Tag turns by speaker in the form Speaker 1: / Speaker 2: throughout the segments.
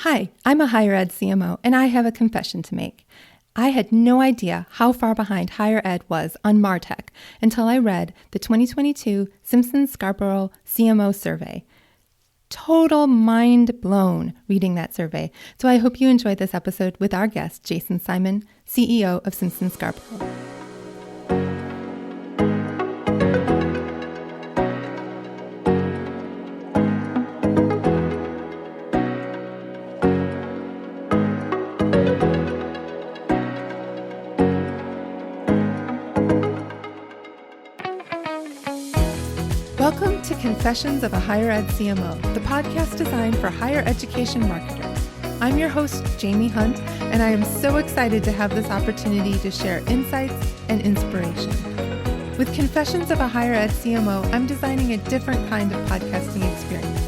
Speaker 1: Hi, I'm a higher ed CMO, and I have a confession to make. I had no idea how far behind higher ed was on MarTech until I read the 2022 Simpson-Scarborough CMO survey. Total mind blown reading that survey. So I hope you enjoyed this episode with our guest, Jason Simon, CEO of Simpson-Scarborough. Welcome to Confessions of a Higher Ed CMO, the podcast designed for higher education marketers. I'm your host, Jaime Hunt, and I am so excited to have this opportunity to share insights and inspiration. With Confessions of a Higher Ed CMO, I'm designing a different kind of podcasting experience.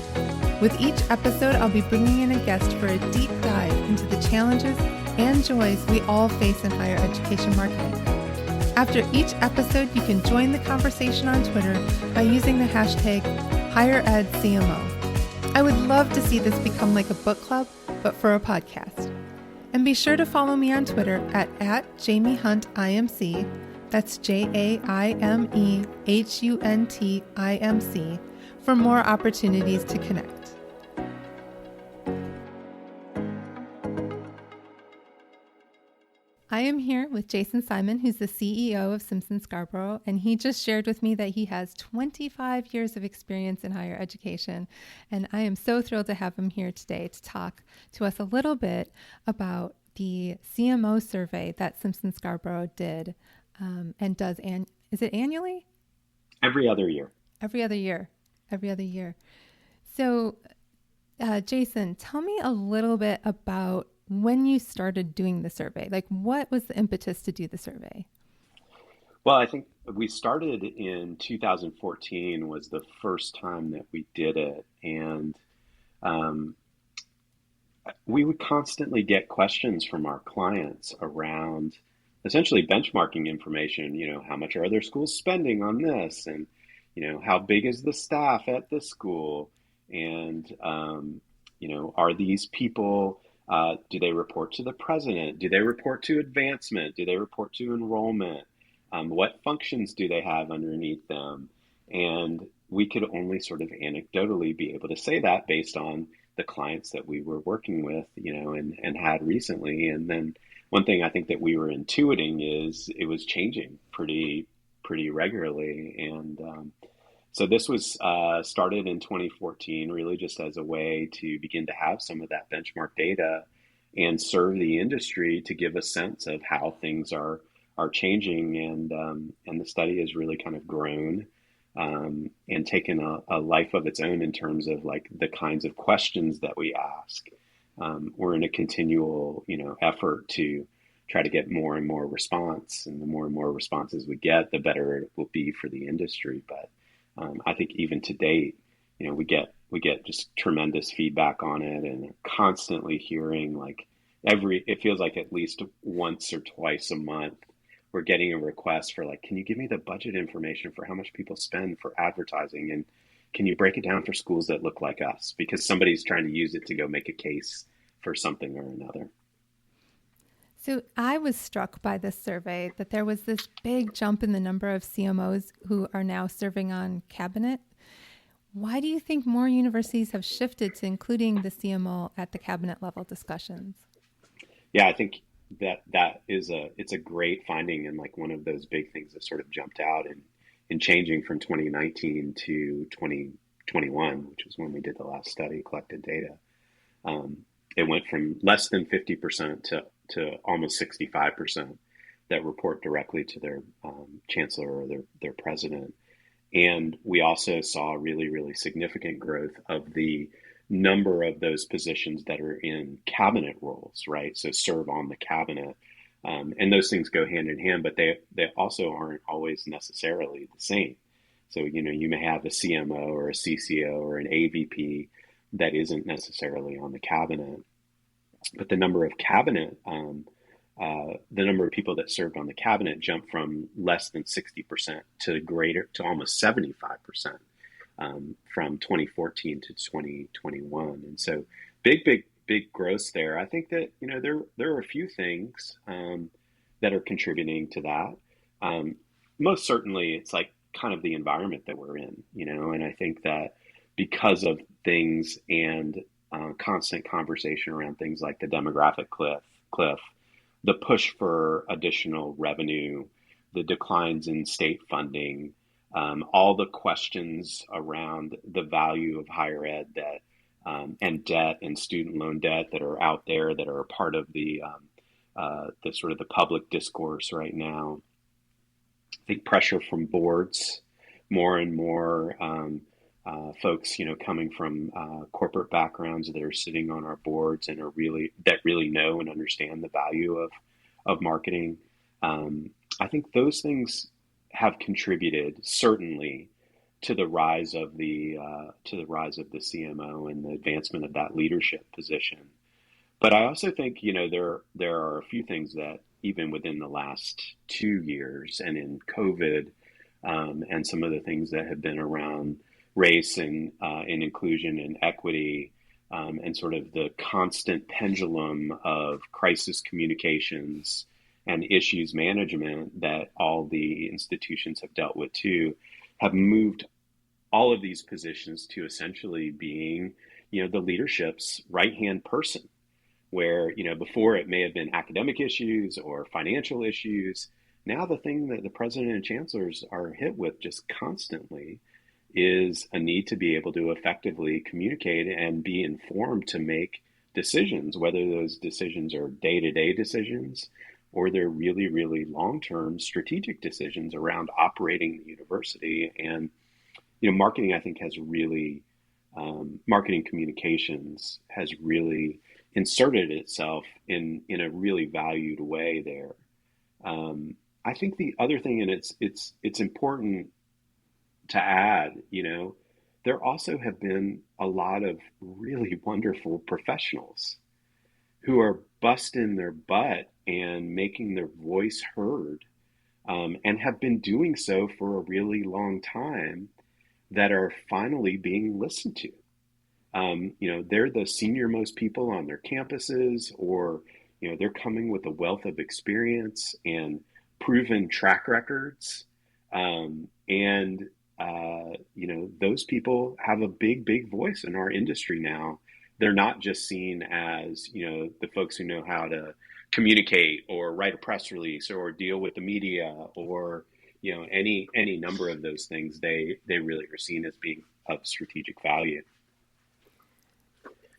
Speaker 1: With each episode, I'll be bringing in a guest for a deep dive into the challenges and joys we all face in higher education marketing. After each episode, you can join the conversation on Twitter by using the hashtag HigherEdCMO. I would love to see this become like a book club, but for a podcast. And be sure to follow me on Twitter at JamieHuntIMC, that's JAIMEHUNTIMC, for more opportunities to connect. I am here with Jason Simon, who's the CEO of Simpson-Scarborough, and he just shared with me that he has 25 years of experience in higher education, and I am so thrilled to have him here today to talk to us a little bit about the CMO survey that Simpson-Scarborough did and does. Is it annually?
Speaker 2: Every other year.
Speaker 1: Every other year. So, Jason, tell me a little bit about when you started doing the survey. Like, what was the impetus to do the survey?
Speaker 2: Well, I think we started in 2014 was the first time that we did it. And we would constantly get questions from our clients around essentially benchmarking information. How much are other schools spending on this? And, how big is the staff at this school? And, are these people... do they report to the president? Do they report to advancement? Do they report to enrollment? What functions do they have underneath them? And we could only sort of anecdotally be able to say that based on the clients that we were working with, and had recently. And then one thing I think that we were intuiting is it was changing pretty regularly. And so this was started in 2014, really just as a way to begin to have some of that benchmark data and serve the industry to give a sense of how things are changing. And the study has really kind of grown and taken a life of its own in terms of like the kinds of questions that we ask. We're in a continual, effort to try to get more and more response, and the more and more responses we get, the better it will be for the industry. But I think even to date, we get just tremendous feedback on it, and constantly hearing like it feels like at least once or twice a month, we're getting a request for like, can you give me the budget information for how much people spend for advertising? And can you break it down for schools that look like us? Because somebody's trying to use it to go make a case for something or another.
Speaker 1: So I was struck by this survey that there was this big jump in the number of CMOs who are now serving on cabinet. Why do you think more universities have shifted to including the CMO at the cabinet level discussions?
Speaker 2: Yeah, I think that it's a great finding, and like one of those big things that sort of jumped out in changing from 2019 to 2021, which was when we did the last study, collected data. It went from less than 50% to almost 65% that report directly to their chancellor or their president. And we also saw really, really significant growth of the number of those positions that are in cabinet roles, right? So serve on the cabinet. And those things go hand in hand, but they also aren't always necessarily the same. So, you may have a CMO or a CCO or an AVP that isn't necessarily on the cabinet. But the number of the number of people that served on the cabinet jumped from less than 60% to almost 75% from 2014 to 2021. And so big big gross there. I think that, there are a few things that are contributing to that. Most certainly, it's like kind of the environment that we're in, and I think that because of things and constant conversation around things like the demographic cliff, the push for additional revenue, the declines in state funding, all the questions around the value of higher ed that and debt and student loan debt that are out there that are a part of the sort of the public discourse right now. I think pressure from boards, more and more folks, coming from corporate backgrounds that are sitting on our boards and really know and understand the value of marketing. I think those things have contributed certainly to the rise of the CMO and the advancement of that leadership position. But I also think, there are a few things that even within the last 2 years and in COVID, and some of the things that have been around race and inclusion and equity, and sort of the constant pendulum of crisis communications and issues management that all the institutions have dealt with too, have moved all of these positions to essentially being, the leadership's right-hand person, where, before it may have been academic issues or financial issues. Now the thing that the president and chancellors are hit with just constantly is a need to be able to effectively communicate and be informed to make decisions, whether those decisions are day-to-day decisions or they're really, really long-term strategic decisions around operating the university. And, marketing, I think, has really, marketing communications has really inserted itself in a really valued way there. I think the other thing, and it's important to add, there also have been a lot of really wonderful professionals who are busting their butt and making their voice heard, and have been doing so for a really long time, that are finally being listened to. They're the senior most people on their campuses, or, they're coming with a wealth of experience and proven track records. Those people have a big, big voice in our industry now. They're not just seen as, the folks who know how to communicate or write a press release or deal with the media or, any number of those things. They really are seen as being of strategic value.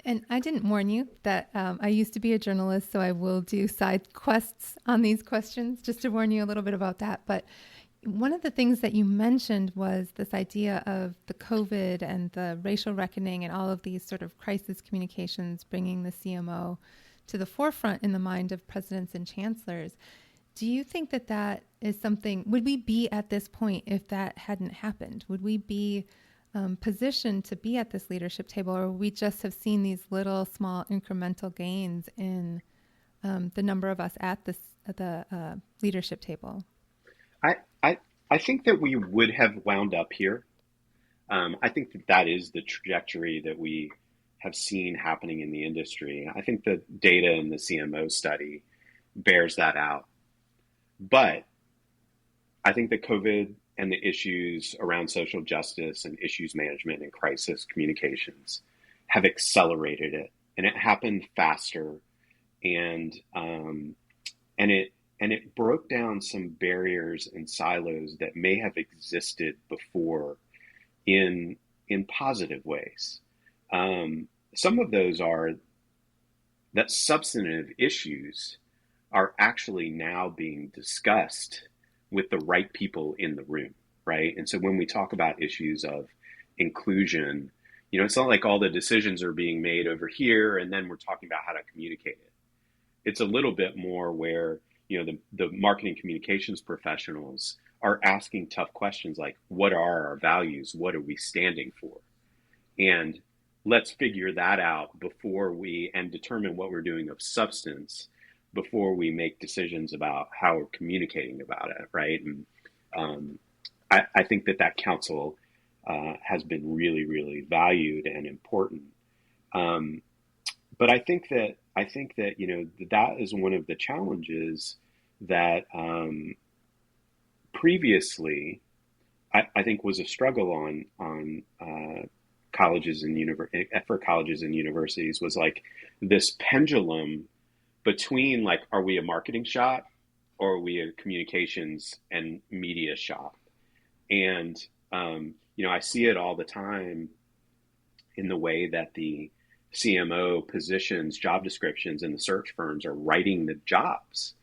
Speaker 1: And I didn't warn you that I used to be a journalist, so I will do side quests on these questions, just to warn you a little bit about that. But one of the things that you mentioned was this idea of the COVID and the racial reckoning and all of these sort of crisis communications bringing the CMO to the forefront in the mind of presidents and chancellors. Do you think that that is something, would we be at this point if that hadn't happened? Would we be positioned to be at this leadership table, or we just have seen these little small incremental gains in the number of us at the leadership table?
Speaker 2: I think that we would have wound up here. I think that is the trajectory that we have seen happening in the industry. I think the data in the CMO study bears that out. But I think that COVID and the issues around social justice and issues management and crisis communications have accelerated it, and it happened faster, and it broke down some barriers and silos that may have existed before in positive ways. Some of those are that substantive issues are actually now being discussed with the right people in the room, right? And so when we talk about issues of inclusion, it's not like all the decisions are being made over here and then we're talking about how to communicate it. It's a little bit more where, the marketing communications professionals are asking tough questions like, what are our values? What are we standing for? And let's figure that out and determine what we're doing of substance before we make decisions about how we're communicating about it, right? And I think that counsel has been really, really valued and important. But I think that that is one of the challenges that previously I think was a struggle on colleges and for colleges and universities was like this pendulum between like, are we a marketing shop or are we a communications and media shop? And I see it all the time in the way that the CMO positions, job descriptions in the search firms are writing the jobs.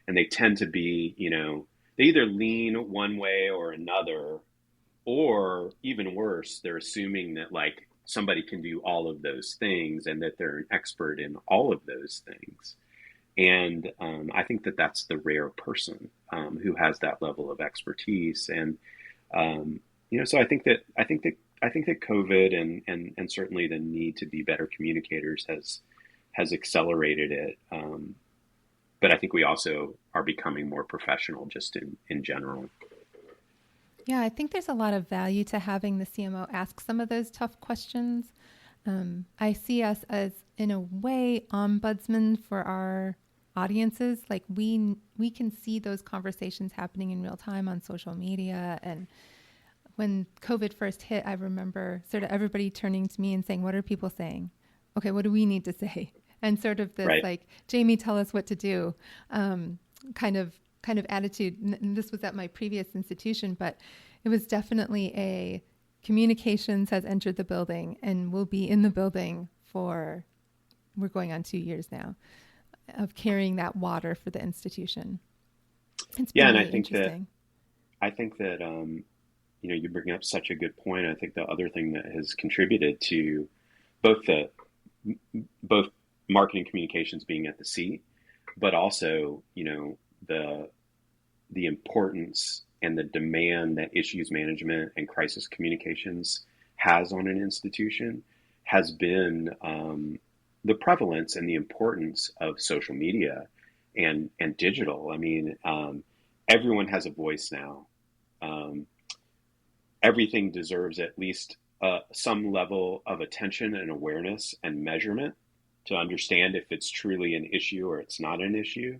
Speaker 2: And they tend to be, they either lean one way or another, or even worse, they're assuming that like somebody can do all of those things and that they're an expert in all of those things. And I think that that's the rare person who has that level of expertise. And so I think that COVID and certainly the need to be better communicators has accelerated it. But I think we also are becoming more professional just in general.
Speaker 1: Yeah, I think there's a lot of value to having the CMO ask some of those tough questions. I see us as, in a way, ombudsmen for our audiences. Like we can see those conversations happening in real time on social media. And when COVID first hit, I remember sort of everybody turning to me and saying, what are people saying? Okay, what do we need to say? And sort of this
Speaker 2: Right.
Speaker 1: like, Jamie, tell us what to do kind of attitude. And this was at my previous institution, but it was definitely a communications has entered the building and will be in the building for, we're going on 2 years now, of carrying that water for the institution. It's been
Speaker 2: Yeah, and
Speaker 1: really interesting.
Speaker 2: I think that you bring up such a good point. I think the other thing that has contributed to both the both marketing communications being at the seat, but also the importance and the demand that issues management and crisis communications has on an institution has been the prevalence and the importance of social media and digital. I mean, everyone has a voice now. Um, Everything deserves at least some level of attention and awareness and measurement to understand if it's truly an issue or it's not an issue.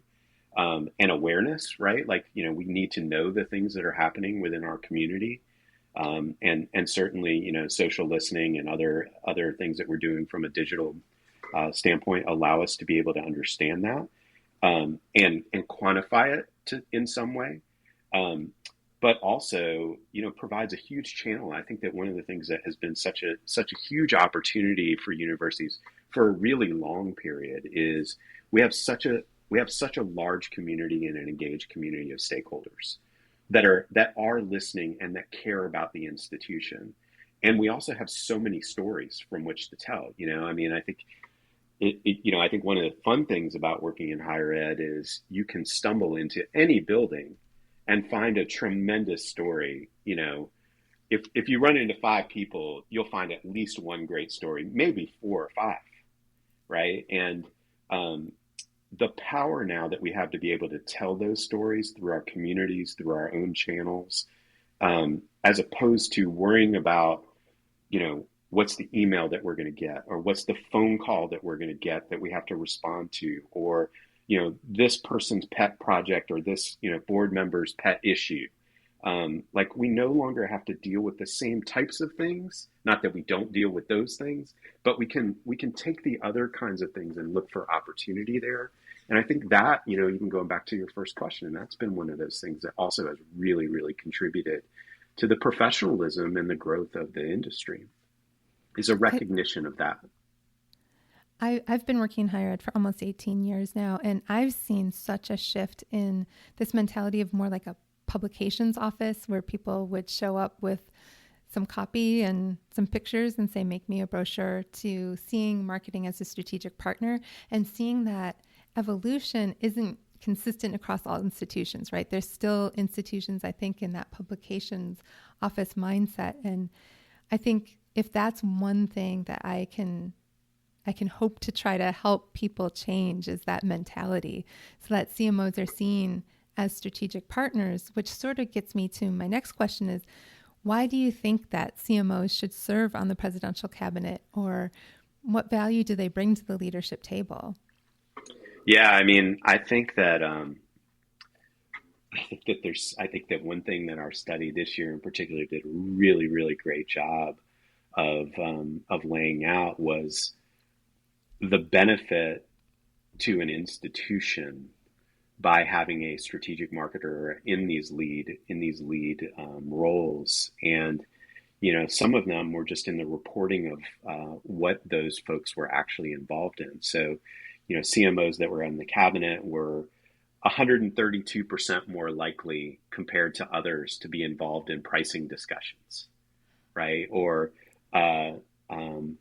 Speaker 2: And awareness, right? Like, we need to know the things that are happening within our community. And certainly, social listening and other things that we're doing from a digital standpoint allow us to be able to understand that and quantify it in some way. But also, provides a huge channel. I think that one of the things that has been such a huge opportunity for universities for a really long period is we have such a large community and an engaged community of stakeholders that are listening and that care about the institution. And we also have so many stories from which to tell. I mean, I think I think one of the fun things about working in higher ed is you can stumble into any building and find a tremendous story. If you run into 5 people, you'll find at least one great story, maybe 4 or 5, right? And the power now that we have to be able to tell those stories through our communities, through our own channels, as opposed to worrying about, what's the email that we're going to get, or what's the phone call that we're going to get that we have to respond to, or, this person's pet project or this, board member's pet issue. Like we no longer have to deal with the same types of things. Not that we don't deal with those things, but we can take the other kinds of things and look for opportunity there. And I think that, even going back to your first question, that's been one of those things that also has really, really contributed to the professionalism and the growth of the industry, is a recognition of that.
Speaker 1: I've been working in higher ed for almost 18 years now, and I've seen such a shift in this mentality of more like a publications office where people would show up with some copy and some pictures and say, make me a brochure, to seeing marketing as a strategic partner and seeing that evolution isn't consistent across all institutions, right? There's still institutions, I think, in that publications office mindset. And I think if that's one thing that I can hope to try to help people change, is that mentality, so that CMOs are seen as strategic partners, which sort of gets me to my next question is, why do you think that CMOs should serve on the presidential cabinet, or what value do they bring to the leadership table?
Speaker 2: Yeah, I mean, I think that one thing that our study this year in particular did a really, really great job of laying out was the benefit to an institution by having a strategic marketer in these lead roles. And some of them were just in the reporting of what those folks were actually involved in. So, CMOs that were in the cabinet were 132% more likely compared to others to be involved in pricing discussions, right? Or, uh, um,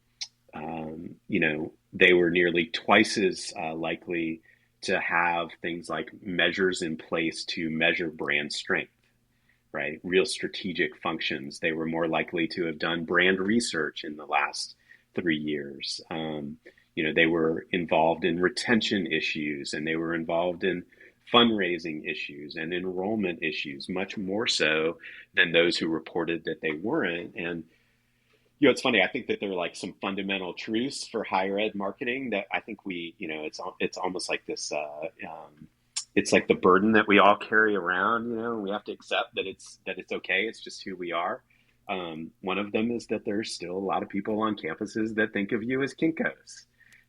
Speaker 2: they were nearly twice as likely to have things like measures in place to measure brand strength, right? Real strategic functions. They were more likely to have done brand research in the last 3 years. They were involved in retention issues, and they were involved in fundraising issues and enrollment issues, much more so than those who reported that they weren't. And it's funny. I think that there are like some fundamental truths for higher ed marketing that I think it's almost like this. It's like the burden that we all carry around. We have to accept that it's okay. It's just who we are. One of them is that there's still a lot of people on campuses that think of you as Kinkos.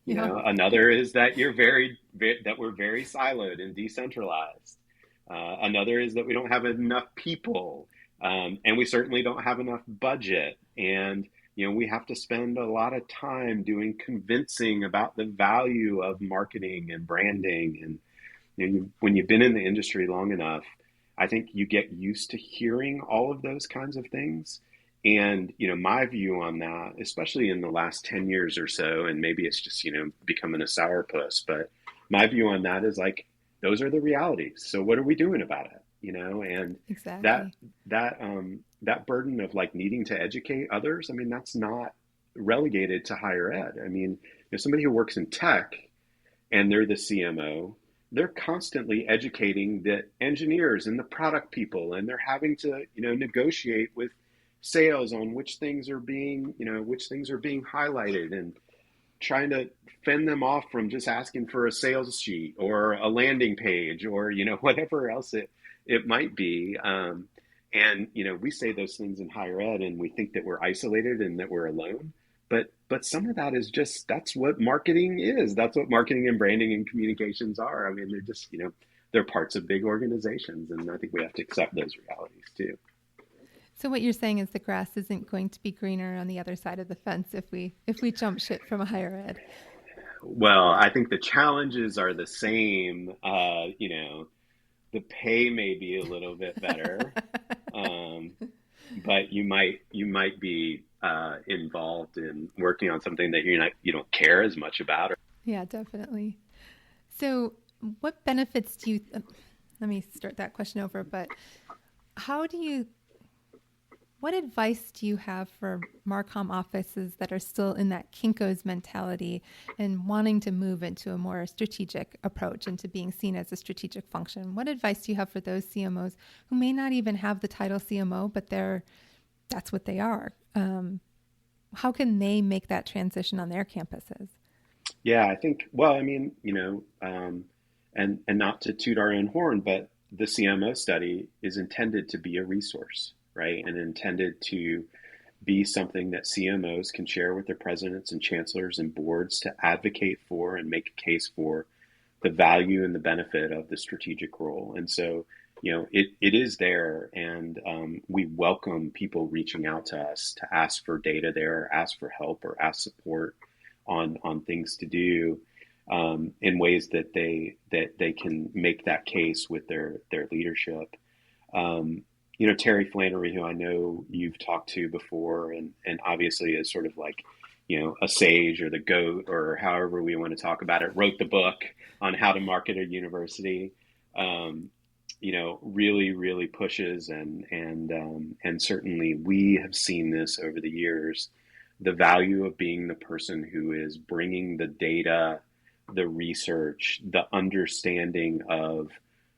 Speaker 2: Another is that that we're very siloed and decentralized. Another is that we don't have enough people, and we certainly don't have enough budget. And we have to spend a lot of time doing convincing about the value of marketing and branding. And when you've been in the industry long enough, I think you get used to hearing all of those kinds of things. And, my view on that, especially in the last 10 years or so, and maybe it's just, becoming a sourpuss, but my view on that is like, those are the realities. So what are we doing about it? And
Speaker 1: Exactly.
Speaker 2: that burden of like needing to educate others, I mean, that's not relegated to higher ed. I mean, if somebody who works in tech and they're the CMO, they're constantly educating the engineers and the product people, and they're having to, negotiate with sales on which things are being highlighted, and trying to fend them off from just asking for a sales sheet or a landing page or, whatever else it might be. And, we say those things in higher ed and we think that we're isolated and that we're alone. But some of that is just, that's what marketing is. That's what marketing and branding and communications are. I mean, they're just, they're parts of big organizations. And I think we have to accept those realities too.
Speaker 1: So what you're saying is the grass isn't going to be greener on the other side of the fence if we jump ship from a higher ed.
Speaker 2: Well, I think the challenges are the same. The pay may be a little bit better, but you might be involved in working on something that you don't care as much about.
Speaker 1: Yeah, definitely. So, what benefits do you? Let me start that question over. But what advice do you have for Marcom offices that are still in that Kinko's mentality and wanting to move into a more strategic approach, into being seen as a strategic function? What advice do you have for those CMOs who may not even have the title CMO, but that's what they are? How can they make that transition on their campuses?
Speaker 2: Yeah, I think, well, I mean, and not to toot our own horn, but the CMO study is intended to be a resource, right? And intended to be something that CMOs can share with their presidents and chancellors and boards to advocate for and make a case for the value and the benefit of the strategic role. And so, it is there, and we welcome people reaching out to us to ask for data there, ask for help, or ask support on things to do in ways that they can make that case with their leadership. Terry Flannery, who I know you've talked to before, and obviously is sort of like, a sage or the GOAT or however we want to talk about it, wrote the book on how to market a university. Really, really pushes, and certainly we have seen this over the years, the value of being the person who is bringing the data, the research, the understanding of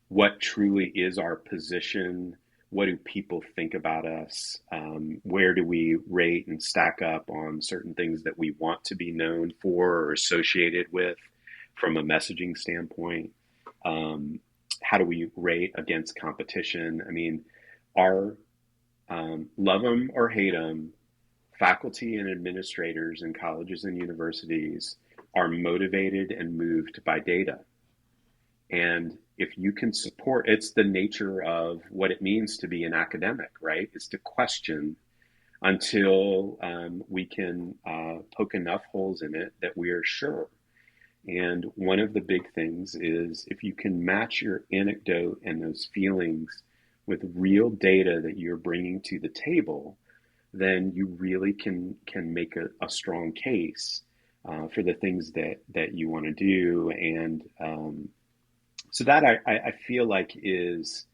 Speaker 2: what truly is our position, what do people think about us? Where do we rate and stack up on certain things that we want to be known for or associated with from a messaging standpoint? How do we rate against competition? I mean, our love them or hate them, faculty and administrators in colleges and universities are motivated and moved by data. And if you can support, it's the nature of what it means to be an academic, right? It's to question until we can poke enough holes in it that we are sure. And one of the big things is if you can match your anecdote and those feelings with real data that you're bringing to the table, then you really can make a strong case for the things that you want to do. And so that I feel like is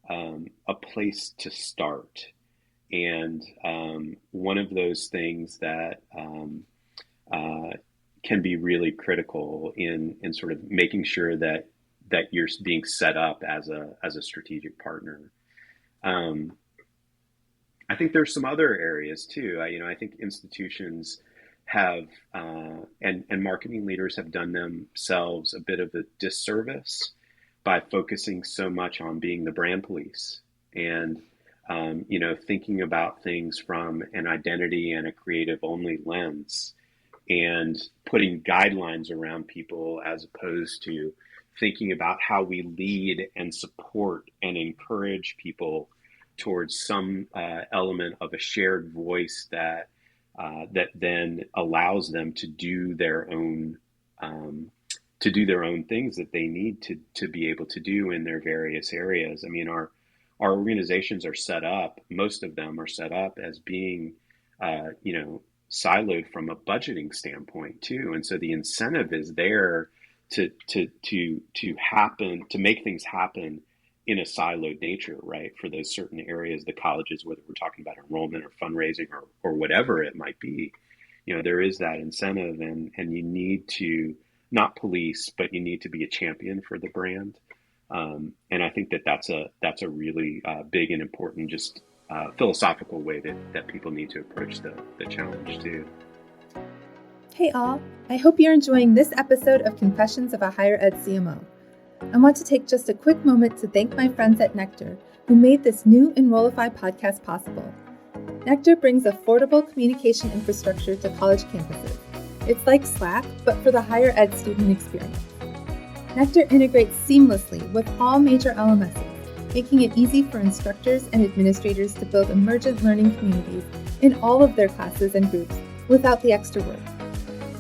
Speaker 2: a place to start. And one of those things that can be really critical in sort of making sure that you're being set up as a strategic partner. I think there's some other areas too. I think institutions have and marketing leaders have done themselves a bit of a disservice by focusing so much on being the brand police and thinking about things from an identity and a creative only lens and putting guidelines around people as opposed to thinking about how we lead and support and encourage people towards some element of a shared voice that then allows them to do their own things that they need to be able to do in their various areas. I mean, our organizations are set up, most of them are set up as being siloed from a budgeting standpoint too, and so the incentive is there to make things happen in a siloed nature, right? For those certain areas, the colleges, whether we're talking about enrollment or fundraising or whatever it might be, there is that incentive, and you need to not police, but you need to be a champion for the brand. And I think that's a really big and important, just philosophical way that people need to approach the challenge too.
Speaker 1: Hey all, I hope you're enjoying this episode of Confessions of a Higher Ed CMO. I want to take just a quick moment to thank my friends at Nectar who made this new Enrollify podcast possible. Nectar brings affordable communication infrastructure to college campuses. It's like Slack, but for the higher ed student experience. Nectar integrates seamlessly with all major LMSs, making it easy for instructors and administrators to build emergent learning communities in all of their classes and groups without the extra work.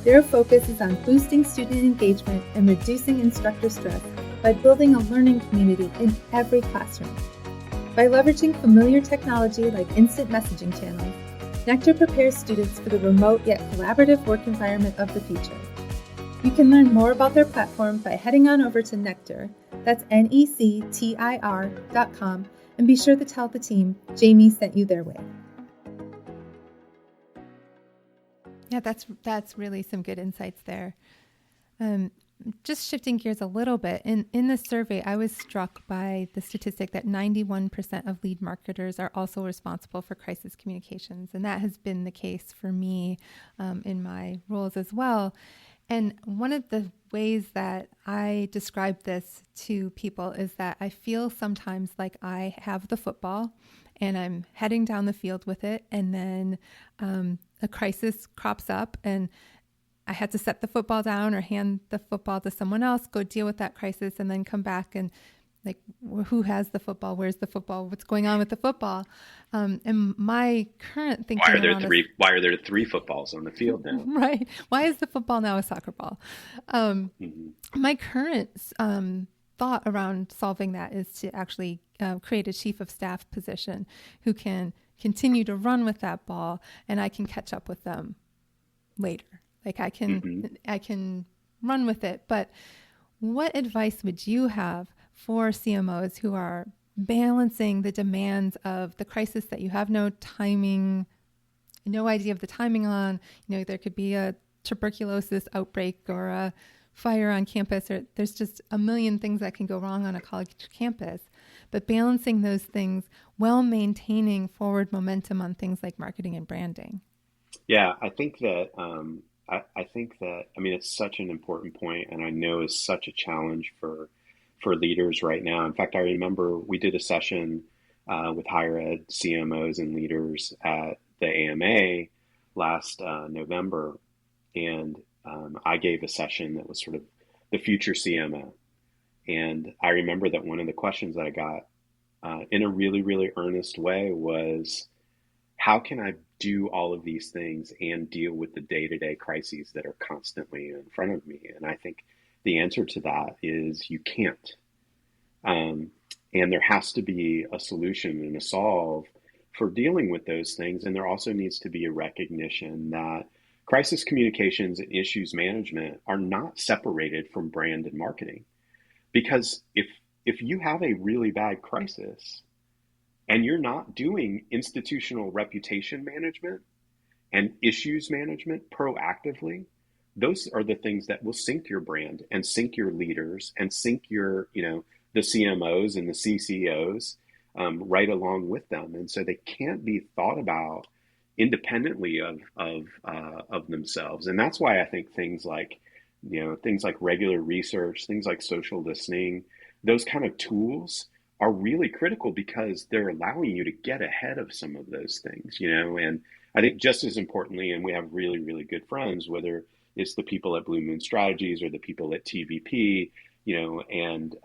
Speaker 1: Their focus is on boosting student engagement and reducing instructor stress by building a learning community in every classroom. By leveraging familiar technology like instant messaging channels, Nectar prepares students for the remote yet collaborative work environment of the future. You can learn more about their platform by heading on over to Nectar, that's nectir.com, and be sure to tell the team Jamie sent you their way. Yeah, that's really some good insights there. Just shifting gears a little bit, in the survey, I was struck by the statistic that 91% of lead marketers are also responsible for crisis communications. And that has been the case for me in my roles as well. And one of the ways that I describe this to people is that I feel sometimes like I have the football and I'm heading down the field with it. And then a crisis crops up and I had to set the football down or hand the football to someone else, go deal with that crisis, and then come back and like, who has the football? Where's the football? What's going on with the football? And my current thinking
Speaker 2: why are there three footballs on the field now?
Speaker 1: Right. Why is the football now a soccer ball? My current thought around solving that is to actually create a chief of staff position who can continue to run with that ball, and I can catch up with them later. Like I can run with it. But what advice would you have for CMOs who are balancing the demands of the crisis that you have no idea of the timing on? There could be a tuberculosis outbreak or a fire on campus, or there's just a million things that can go wrong on a college campus. but balancing those things while maintaining forward momentum on things like marketing and branding.
Speaker 2: Yeah, I think that I think that I mean it's such an important point, and I know is such a challenge for leaders right now. In fact, I remember we did a session with higher ed CMOs and leaders at the AMA last November, and I gave a session that was sort of the future CMO. And I remember that one of the questions that I got in a really, really earnest way was, how can I do all of these things and deal with the day-to-day crises that are constantly in front of me? And I think the answer to that is you can't. Um, and there has to be a solution and a solve for dealing with those things. And there also needs to be a recognition that crisis communications and issues management are not separated from brand and marketing. Because if you have a really bad crisis and you're not doing institutional reputation management and issues management proactively, those are the things that will sink your brand and sink your leaders and sink your, the CMOs and the CCOs right along with them. And so they can't be thought about independently of themselves. And that's why I think things like regular research, things like social listening, those kind of tools are really critical because they're allowing you to get ahead of some of those things, and I think just as importantly, and we have really, really good friends, whether it's the people at Blue Moon Strategies or the people at TVP, and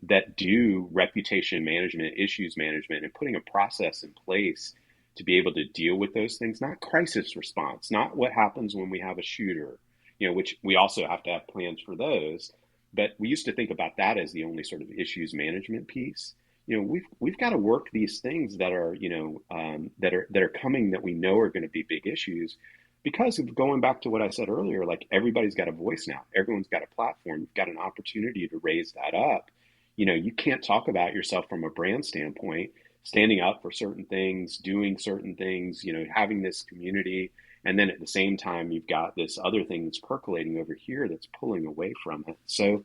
Speaker 2: that do reputation management, issues management, and putting a process in place to be able to deal with those things, not crisis response, not what happens when we have a shooter, which we also have to have plans for those. But we used to think about that as the only sort of issues management piece. We've got to work these things that are, that are coming that we know are going to be big issues, because of going back to what I said earlier, like everybody's got a voice now, everyone's got a platform, you've got an opportunity to raise that up. You can't talk about yourself from a brand standpoint, standing up for certain things, doing certain things, having this community. And then at the same time, you've got this other thing that's percolating over here that's pulling away from it. So,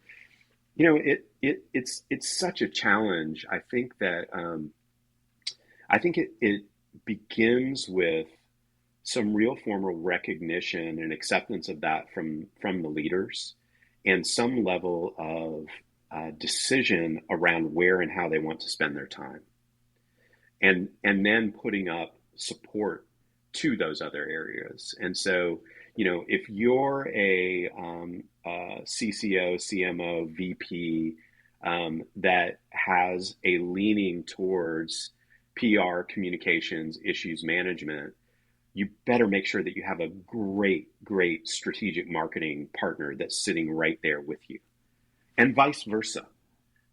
Speaker 2: it's such a challenge. I think that it begins with some real formal recognition and acceptance of that from the leaders, and some level of decision around where and how they want to spend their time, and then putting up support to those other areas. And so, if you're a CCO, CMO, VP that has a leaning towards PR, communications, issues management, you better make sure that you have a great strategic marketing partner that's sitting right there with you, and vice versa,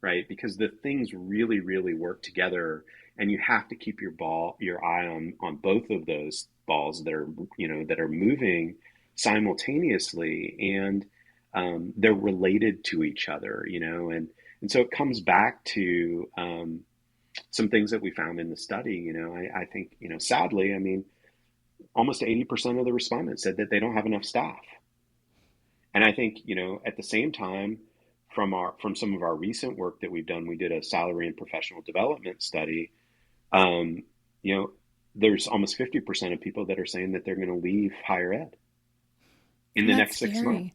Speaker 2: right? Because the things really, really work together, and you have to keep your eye on both of those balls that are moving simultaneously, and they're related to each other, and so it comes back to some things that we found in the study. I think, sadly, I mean, almost 80% of the respondents said that they don't have enough staff. And I think, at the same time, from some of our recent work that we've done, we did a salary and professional development study. There's almost 50% of people that are saying that they're going to leave higher ed in the next 6 months.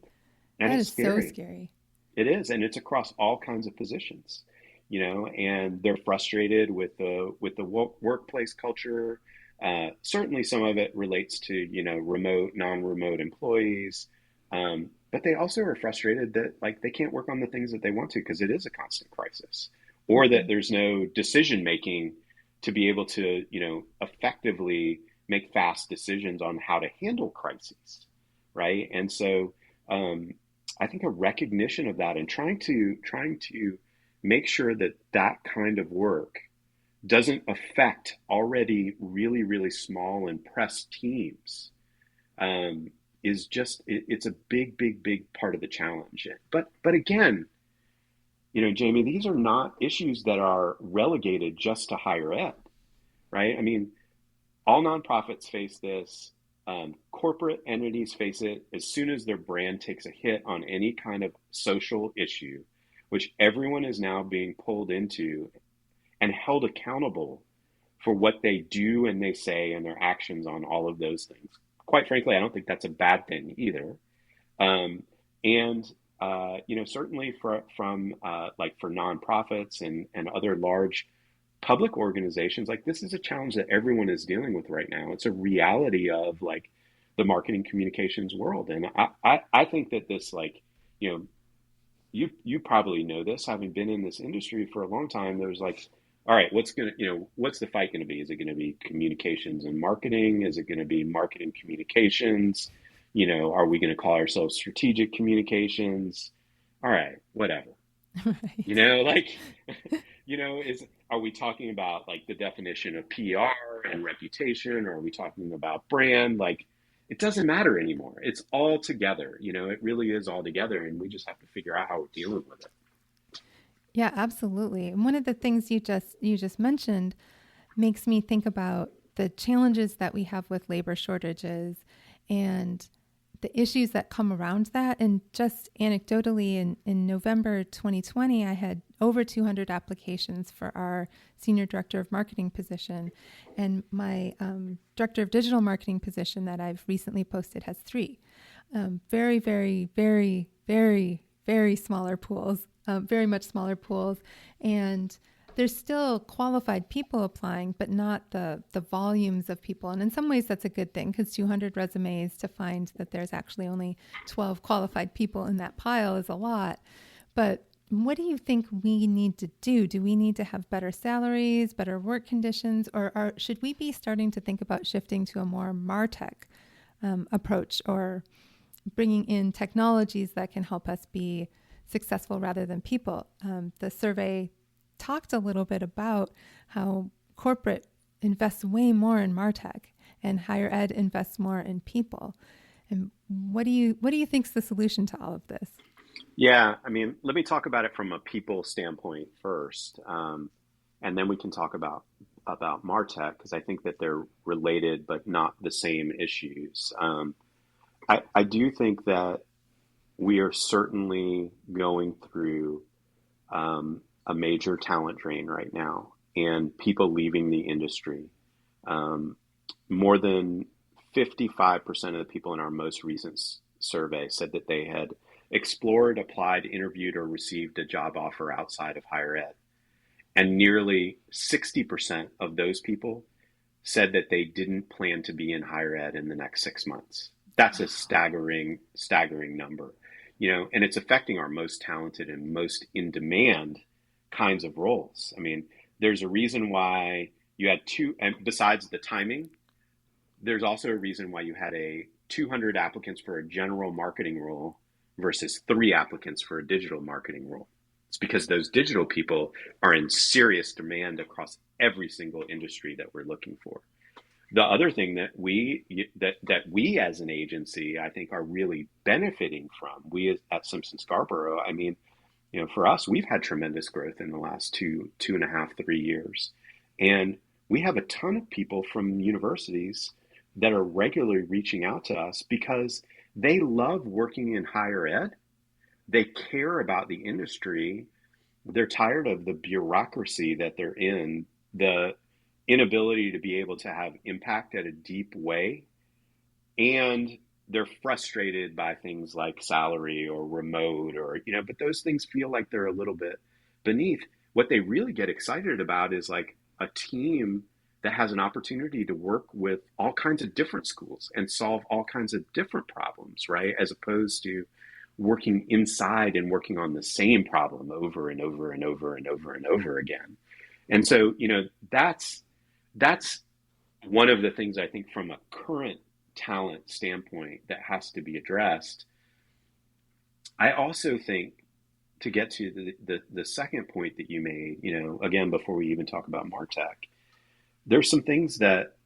Speaker 2: And
Speaker 1: that
Speaker 2: it's
Speaker 1: is
Speaker 2: scary.
Speaker 1: so scary.
Speaker 2: It is. And it's across all kinds of positions, and they're frustrated with the workplace culture. Certainly some of it relates to, remote, non-remote employees. But they also are frustrated that they can't work on the things that they want to because it is a constant crisis, or that there's no decision making to be able to, effectively make fast decisions on how to handle crises, right? And so I think a recognition of that, and trying to make sure that that kind of work doesn't affect already really, really small and pressed teams, is just, it's a big part of the challenge. But again, Jamie, these are not issues that are relegated just to higher ed, right? I mean, all nonprofits face this. Corporate entities face it as soon as their brand takes a hit on any kind of social issue, which everyone is now being pulled into. and held accountable for what they do and they say and their actions on all of those things. Quite frankly, I don't think that's a bad thing either. Um, and certainly like for nonprofits and other large public organizations, like this is a challenge that everyone is dealing with right now. It's a reality of like the marketing communications world, and I think that this like you know you probably know this, having been in this industry for a long time. There's like, all right, what's the fight going to be? Is it going to be communications and marketing? Is it going to be marketing communications? Are we going to call ourselves strategic communications? All right, whatever.
Speaker 1: Right.
Speaker 2: Like, is are we talking about like the definition of PR and reputation, or are we talking about brand? Like, it doesn't matter anymore. It's all together. It really is all together, and we just have to figure out how we're dealing with it.
Speaker 1: Yeah, absolutely. And one of the things you just mentioned makes me think about the challenges that we have with labor shortages and the issues that come around that. And just anecdotally, in November 2020, I had over 200 applications for our senior director of marketing position. And my director of digital marketing position that I've recently posted has 3. Very, very, very, very, very smaller pools, very much smaller pools. And there's still qualified people applying, but not the volumes of people. And in some ways, that's a good thing, because 200 resumes to find that there's actually only 12 qualified people in that pile is a lot. But what do you think we need to do? Do we need to have better salaries, better work conditions, or should we be starting to think about shifting to a more MarTech approach, or bringing in technologies that can help us be successful rather than people? The survey talked a little bit about how corporate invests way more in MarTech and higher ed invests more in people. And what do you think is the solution to all of this?
Speaker 2: Yeah, I mean, let me talk about it from a people standpoint first, and then we can talk about MarTech, because I think that they're related but not the same issues. I do think that we are certainly going through a major talent drain right now, and people leaving the industry. More than 55% of the people in our most recent survey said that they had explored, applied, interviewed, or received a job offer outside of higher ed. And nearly 60% of those people said that they didn't plan to be in higher ed in the next 6 months. That's a staggering number, and it's affecting our most talented and most in demand kinds of roles. I mean, there's a reason why you had and besides the timing, there's also a reason why you had 200 applicants for a general marketing role versus 3 applicants for a digital marketing role. It's because those digital people are in serious demand across every single industry that we're looking for. The other thing that we as an agency, I think, are really benefiting from, we at Simpson Scarborough, I mean, for us, we've had tremendous growth in the last 2.5, 3 years. And we have a ton of people from universities that are regularly reaching out to us because they love working in higher ed. They care about the industry. They're tired of the bureaucracy that they're in, the inability to be able to have impact at a deep way. And they're frustrated by things like salary or remote but those things feel like they're a little bit beneath. What they really get excited about is like a team that has an opportunity to work with all kinds of different schools and solve all kinds of different problems, right? As opposed to working inside and working on the same problem over and over and over and over and over again. And so, that's one of the things I think from a current talent standpoint that has to be addressed. I also think, to get to the second point that you made, again, before we even talk about MarTech, there's some things that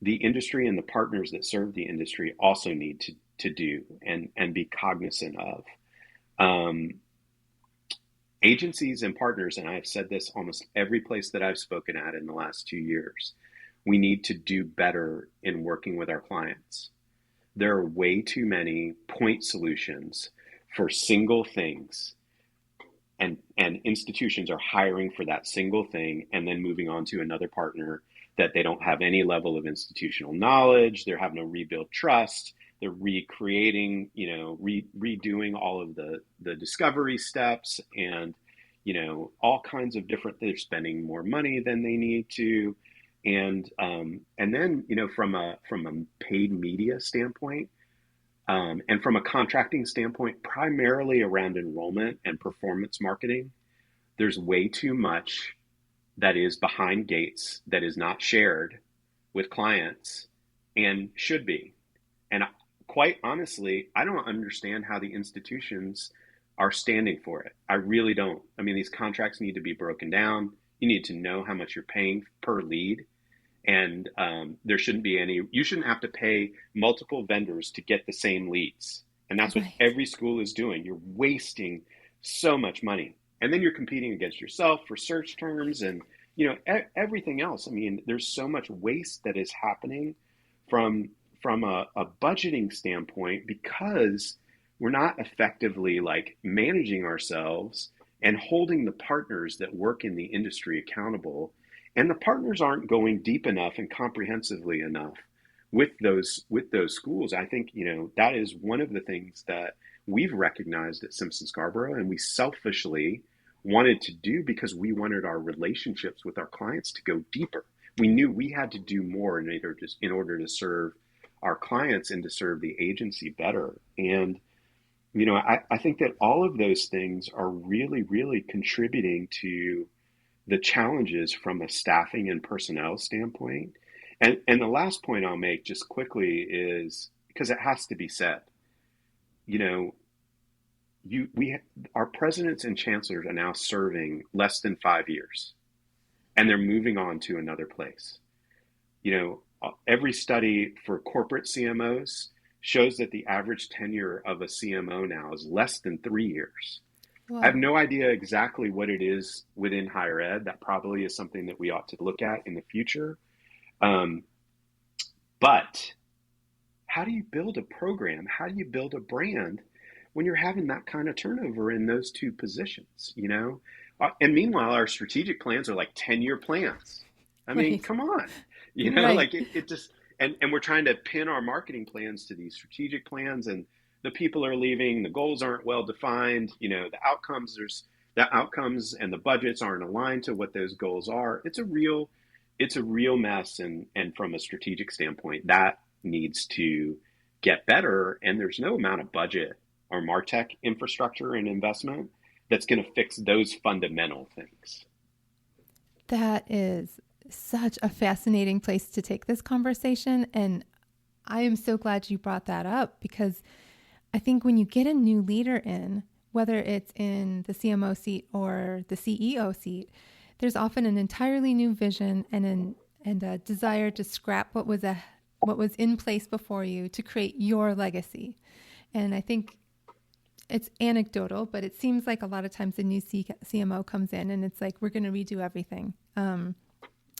Speaker 2: the industry and the partners that serve the industry also need to do and be cognizant of. Agencies and partners, and I've said this almost every place that I've spoken at in the last 2 years, we need to do better in working with our clients. There are way too many point solutions for single things. and institutions are hiring for that single thing and then moving on to another partner that they don't have any level of institutional knowledge. They're having to rebuild trust. They're recreating, redoing all of the discovery steps and, all kinds of different, they're spending more money than they need to. And then, from a paid media standpoint, and from a contracting standpoint, primarily around enrollment and performance marketing, there's way too much that is behind gates that is not shared with clients and should be. And quite honestly, I don't understand how the institutions are standing for it. I really don't. I mean, these contracts need to be broken down. You need to know how much you're paying per lead. And there shouldn't be you shouldn't have to pay multiple vendors to get the same leads. And that's what every school is doing. You're wasting so much money. And then you're competing against yourself for search terms and, everything else. I mean, there's so much waste that is happening from a budgeting standpoint because we're not effectively like managing ourselves and holding the partners that work in the industry accountable. And the partners aren't going deep enough and comprehensively enough with those schools. I think, that is one of the things that we've recognized at Simpson Scarborough, and we selfishly wanted to do because we wanted our relationships with our clients to go deeper. We knew we had to do more in order to serve our clients and to serve the agency better. And, I think that all of those things are really, really contributing to the challenges from a staffing and personnel standpoint. And the last point I'll make just quickly is, because it has to be said, our presidents and chancellors are now serving less than 5 years, and they're moving on to another place. Every study for corporate CMOs shows that the average tenure of a CMO now is less than 3 years. Wow. I have no idea exactly what it is within higher ed. That probably is something that we ought to look at in the future. But how do you build a program? How do you build a brand when you're having that kind of turnover in those two positions, And meanwhile, our strategic plans are like 10-year plans. I mean, come on, like it just, and we're trying to pin our marketing plans to these strategic plans, and the people are leaving, the goals aren't well defined, the outcomes and the budgets aren't aligned to what those goals are. It's a real mess. And from a strategic standpoint, that needs to get better. And there's no amount of budget or MarTech infrastructure and investment that's going to fix those fundamental things.
Speaker 1: That is such a fascinating place to take this conversation. And I am so glad you brought that up, because I think when you get a new leader in, whether it's in the CMO seat or the CEO seat, there's often an entirely new vision and a desire to scrap what was in place before you to create your legacy. And I think it's anecdotal, but it seems like a lot of times a new CMO comes in and it's like, we're going to redo everything.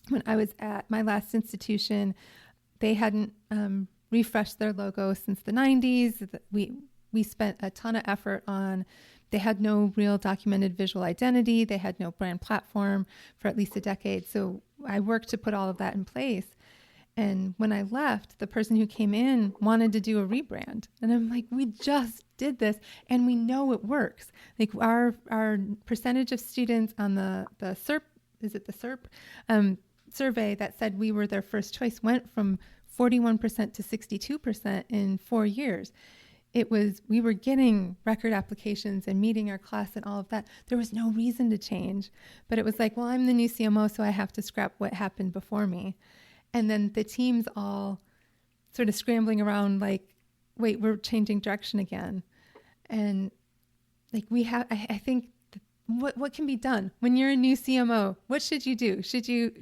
Speaker 1: When I was at my last institution, they hadn't refreshed their logo since the 90s. We spent a ton of effort on, they had no real documented visual identity. They had no brand platform for at least a decade. So I worked to put all of that in place. And when I left, the person who came in wanted to do a rebrand. And I'm like, we just did this and we know it works. Like our percentage of students on the SERP, is it the SERP survey that said we were their first choice went from 41% to 62% in 4 years. We were getting record applications and meeting our class and all of that. There was no reason to change, but it was like, well, I'm the new CMO, so I have to scrap what happened before me. And then the teams all sort of scrambling around like, wait, we're changing direction again. And like I think what can be done when you're a new CMO? What should you do? Should you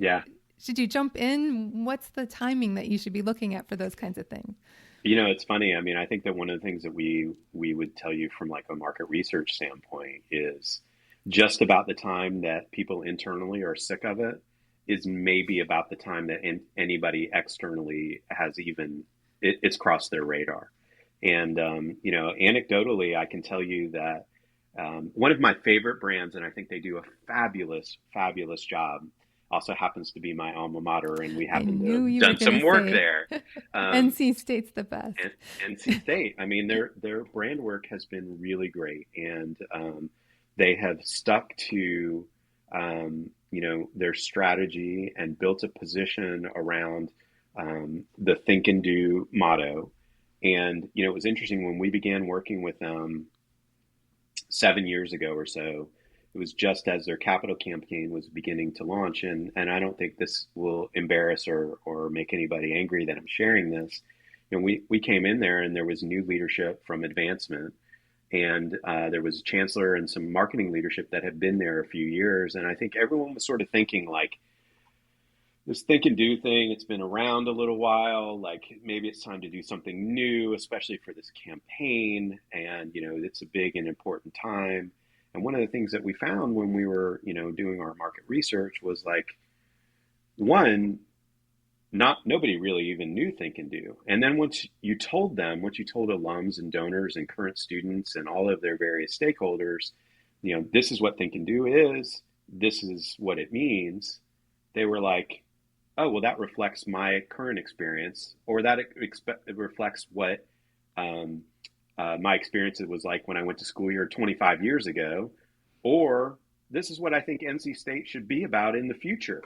Speaker 1: jump in? What's the timing that you should be looking at for those kinds of things?
Speaker 2: It's funny. I mean, I think that one of the things that we would tell you from like a market research standpoint is just about the time that people internally are sick of it is maybe about the time that anybody externally has it's crossed their radar. And, anecdotally, I can tell you that One of my favorite brands, and I think they do a fabulous, fabulous job, also happens to be my alma mater, and we
Speaker 1: I
Speaker 2: happen to
Speaker 1: knew
Speaker 2: have
Speaker 1: you were
Speaker 2: done
Speaker 1: going to
Speaker 2: some work
Speaker 1: say
Speaker 2: there.
Speaker 1: NC State's the best.
Speaker 2: And NC State, I mean, their brand work has been really great, and they have stuck to their strategy and built a position around the think and do motto. And it was interesting when we began working with them 7 years ago or so. It was just as their capital campaign was beginning to launch, and I don't think this will embarrass or make anybody angry that I'm sharing this. We came in there and there was new leadership from Advancement, and there was a chancellor and some marketing leadership that had been there a few years, and I think everyone was sort of thinking like, this think and do thing, it's been around a little while, like maybe it's time to do something new, especially for this campaign, and it's a big and important time. And one of the things that we found when we were doing our market research was like, one, not nobody really even knew think and do. And then once you told alums and donors and current students and all of their various stakeholders, this is what think and do is, this is what it means, they were like, oh, well, that reflects my current experience, or that it reflects what my experience was like when I went to school here 25 years ago, or this is what I think NC State should be about in the future.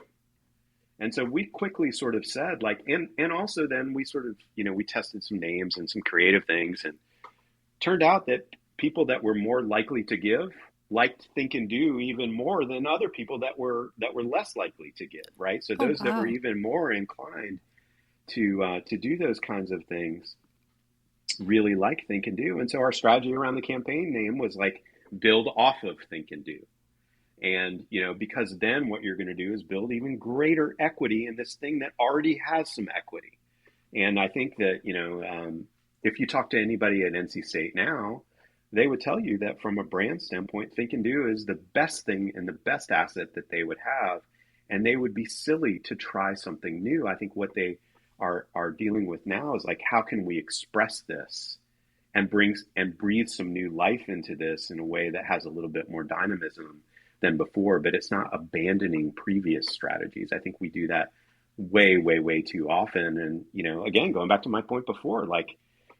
Speaker 2: And so we quickly sort of said, like, and also then we sort of, we tested some names and some creative things, and turned out that people that were more likely to give liked think and do even more than other people that were less likely to give, right? So those that were even more inclined to do those kinds of things really like think and do. And so our strategy around the campaign name was like, build off of think and do. And because then what you're going to do is build even greater equity in this thing that already has some equity. And I think that if you talk to anybody at NC State now, they would tell you that from a brand standpoint, think and do is the best thing and the best asset that they would have. And they would be silly to try something new. I think what they are dealing with now is like, how can we express this and breathe some new life into this in a way that has a little bit more dynamism than before, but it's not abandoning previous strategies. I think we do that way, way, way too often. And, again, going back to my point before, like,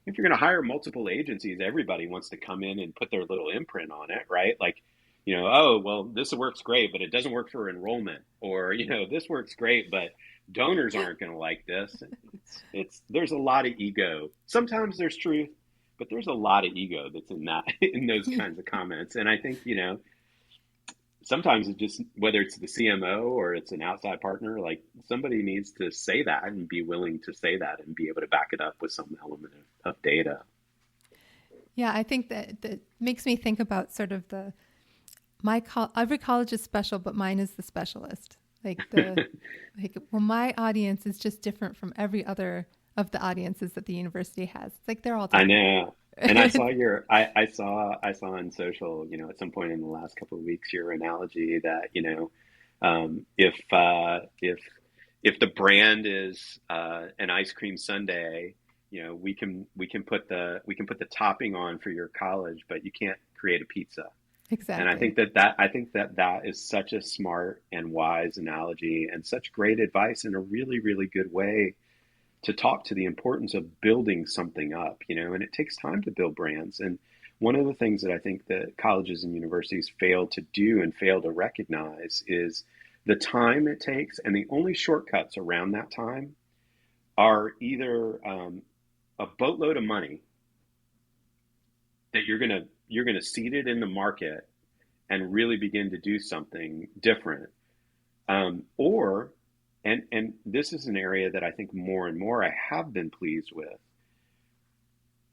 Speaker 2: if you're going to hire multiple agencies, everybody wants to come in and put their little imprint on it, right? Like, oh, well, this works great, but it doesn't work for enrollment, or, this works great, but donors aren't going to like this. There's a lot of ego. Sometimes there's truth, but there's a lot of ego that's in those kinds of comments. And I think, sometimes it just, whether it's the CMO or it's an outside partner, like somebody needs to say that and be willing to say that and be able to back it up with some element of data.
Speaker 1: Yeah, I think that makes me think about sort of every college is special, but mine is the specialist. Well, my audience is just different from every other of the audiences that the university has. It's like they're all different.
Speaker 2: I know. And I saw I saw on social, at some point in the last couple of weeks, your analogy that, if the brand is an ice cream sundae, we can put the topping on for your college, but you can't create a pizza.
Speaker 1: Exactly.
Speaker 2: And I think that is such a smart and wise analogy and such great advice in a really, really good way to talk to the importance of building something up, and it takes time to build brands. And one of the things that I think that colleges and universities fail to do and fail to recognize is the time it takes, and the only shortcuts around that time are either a boatload of money that you're gonna seed it in the market and really begin to do something different, or and this is an area that I think more and more I have been pleased with,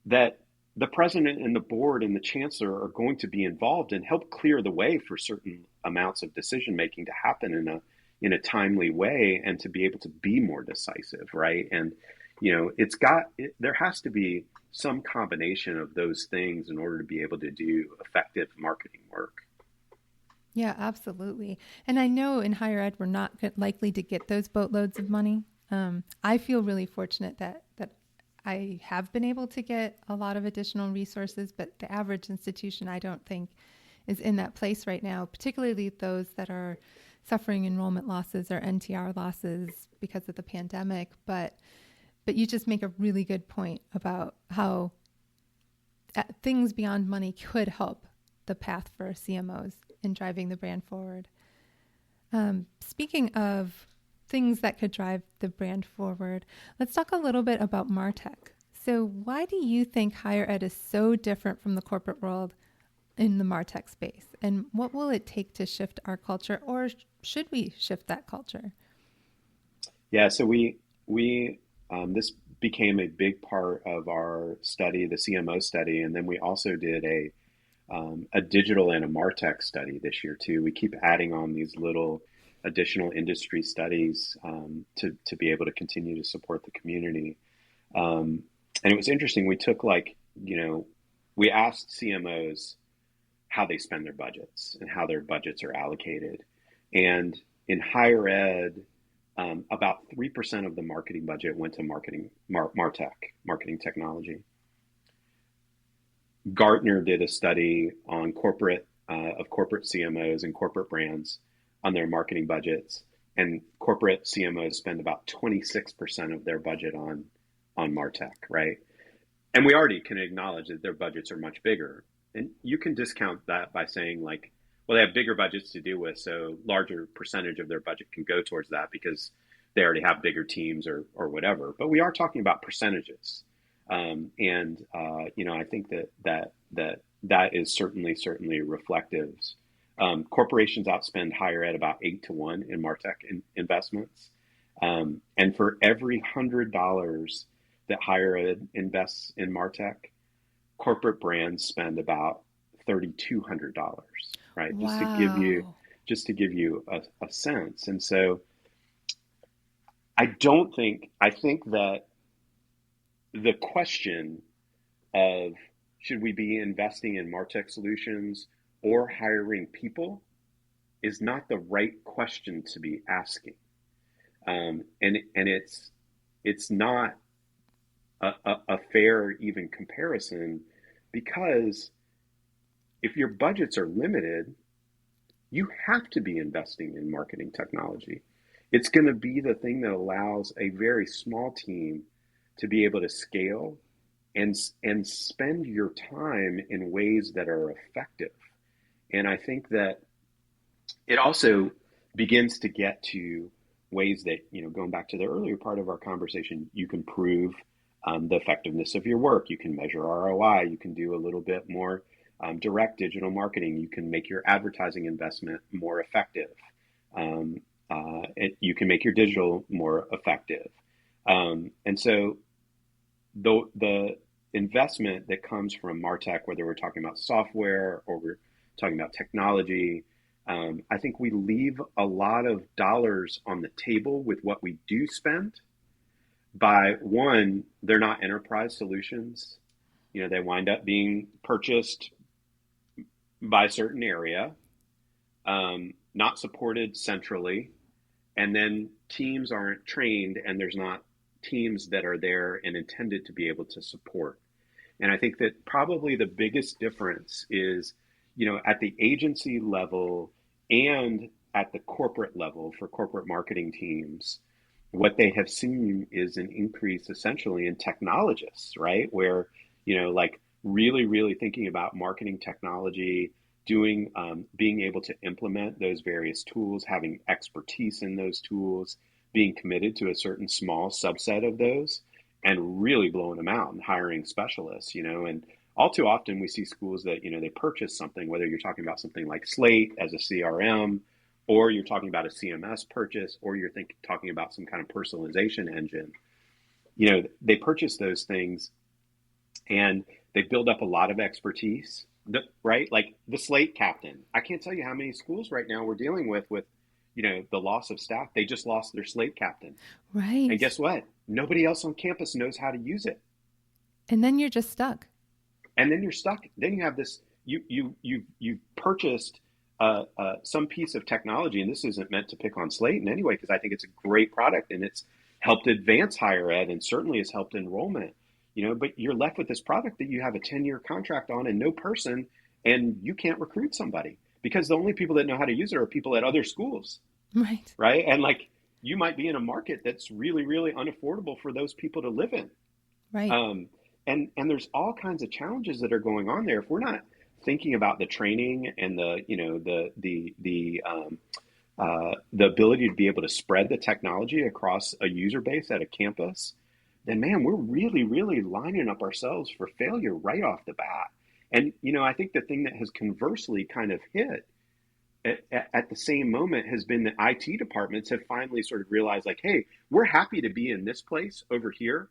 Speaker 2: that the president and the board and the chancellor are going to be involved and help clear the way for certain amounts of decision making to happen in a timely way and to be able to be more decisive, right? And there has to be some combination of those things in order to be able to do effective marketing work.
Speaker 1: Yeah, absolutely. And I know in higher ed, we're not likely to get those boatloads of money. I feel really fortunate that I have been able to get a lot of additional resources, but the average institution, I don't think, is in that place right now, particularly those that are suffering enrollment losses or NTR losses because of the pandemic. But you just make a really good point about how things beyond money could help the path for CMOs in driving the brand forward. Speaking of things that could drive the brand forward, let's talk a little bit about MarTech. So why do you think higher ed is so different from the corporate world in the MarTech space? And what will it take to shift our culture, or should we shift that culture?
Speaker 2: Yeah, so we this became a big part of our study, the CMO study, and then we also did a digital and a MarTech study this year too. We keep adding on these little additional industry studies to be able to continue to support the community. And it was interesting. We took we asked CMOs how they spend their budgets and how their budgets are allocated. And in higher ed, about 3% of the marketing budget went to MarTech, marketing technology. Gartner did a study on corporate CMOs and corporate brands on their marketing budgets, and corporate CMOs spend about 26% of their budget on MarTech, right? And we already can acknowledge that their budgets are much bigger. And you can discount that by saying well, they have bigger budgets to deal with, so larger percentage of their budget can go towards that because they already have bigger teams or whatever. But we are talking about percentages. I think that is certainly reflective. Corporations outspend higher ed about 8-1 in MarTech investments. And for every $100 that higher ed invests in MarTech, corporate brands spend about $3,200, right?
Speaker 1: Wow.
Speaker 2: Just to give you a sense. And so I think that the question of should we be investing in MarTech solutions or hiring people is not the right question to be asking. And it's not a fair even comparison, because if your budgets are limited, you have to be investing in marketing technology. It's going to be the thing that allows a very small team to be able to scale and spend your time in ways that are effective. And I think that it also begins to get to ways that, going back to the earlier part of our conversation, you can prove the effectiveness of your work. You can measure ROI. You can do a little bit more direct digital marketing. You can make your advertising investment more effective. You can make your digital more effective. And so the investment that comes from MarTech, whether we're talking about software or we're talking about technology, I think we leave a lot of dollars on the table with what we do spend. By one, they're not enterprise solutions. They wind up being purchased by a certain area, not supported centrally, and then teams aren't trained, and there's not teams that are there and intended to be able to support. And I think that probably the biggest difference is, at the agency level and at the corporate level for corporate marketing teams, what they have seen is an increase essentially in technologists, right? Where, really, really thinking about marketing technology, being able to implement those various tools, having expertise in those tools, being committed to a certain small subset of those, and really blowing them out and hiring specialists, and all too often we see schools that, they purchase something, whether you're talking about something like Slate as a CRM, or you're talking about a CMS purchase, or you're talking about some kind of personalization engine. They purchase those things and they build up a lot of expertise, right? Like the Slate captain. I can't tell you how many schools right now we're dealing with, the loss of staff. They just lost their Slate captain.
Speaker 1: Right.
Speaker 2: And guess what? Nobody else on campus knows how to use it.
Speaker 1: And then you're just stuck.
Speaker 2: And then you're stuck. Then you have this, you've purchased some piece of technology, and this isn't meant to pick on Slate in any way, because I think it's a great product and it's helped advance higher ed and certainly has helped enrollment, but you're left with this product that you have a 10-year contract on, and no person and you can't recruit somebody because the only people that know how to use it are people at other schools,
Speaker 1: Right.
Speaker 2: right? And like you might be in a market that's really, really unaffordable for those people to live in.
Speaker 1: Right.
Speaker 2: Um, and there's all kinds of challenges that are going on there. If we're not thinking about the training and the ability to be able to spread the technology across a user base at a campus, then man, we're really, really lining up ourselves for failure right off the bat. And I think the thing that has conversely kind of hit at the same moment has been that IT departments have finally sort of realized, like, hey, we're happy to be in this place over here,